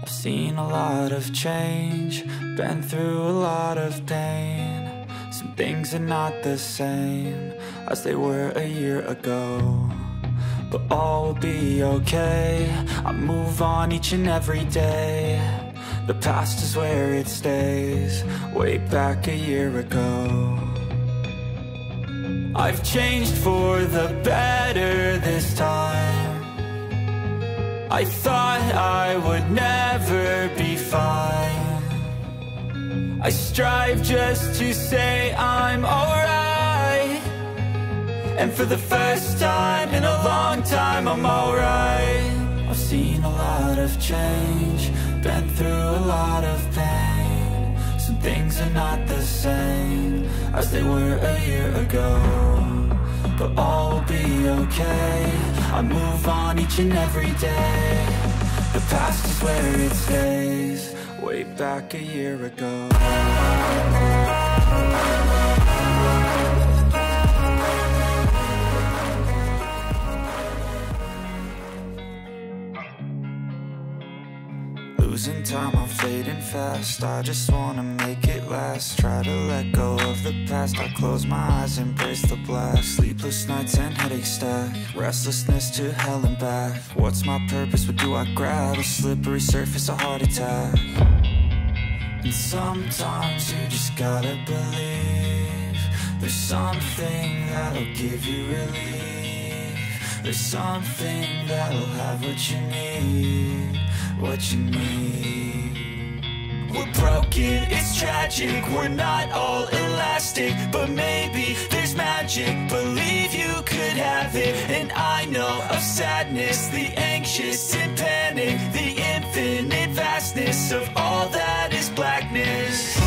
I've seen a lot of change, been through a lot of pain. Some things are not the same as they were a year ago, but all will be okay. I move on each and every day. The past is where it stays, way back a year ago. I've changed for the better this time. I thought I would never be fine. I strive just to say I'm alright, and for the first time in a long time I'm alright. I've seen a lot of change, been through a lot of pain. Some things are not the same as they were a year ago, but all will be okay. I move on each and every day. The past is where it stays, way back a year ago. Losing time, I'm fading fast. I just wanna make it last. Try to let go of the past. I close my eyes, embrace the blast. Sleepless nights and headaches stack. Restlessness to hell and back. What's my purpose? What do I grab? A slippery surface, a heart attack. And sometimes you just gotta believe there's something that'll give you relief. There's something that'll have what you need, what you need. We're broken, it's tragic, we're not all elastic, but maybe there's magic. Believe you could have it, and I know of sadness, the anxious and panic, the infinite vastness of all that is blackness.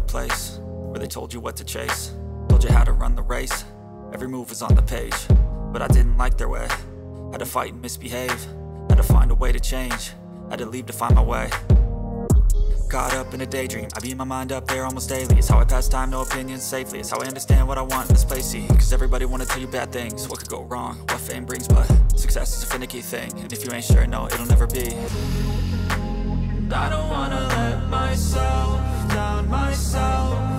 Place where they told you what to chase, told you how to run the race. Every move was on the page, but I didn't like their way. Had to fight and misbehave, had to find a way to change, had to leave to find my way. Caught up in a daydream, I beat my mind up there almost daily. It's how I pass time, no opinions safely. It's how I understand what I want in this place, see. Cause everybody wanna tell you bad things, what could go wrong, what fame brings. But success is a finicky thing, and if you ain't sure, no, it'll never be. And I don't wanna let myself down myself.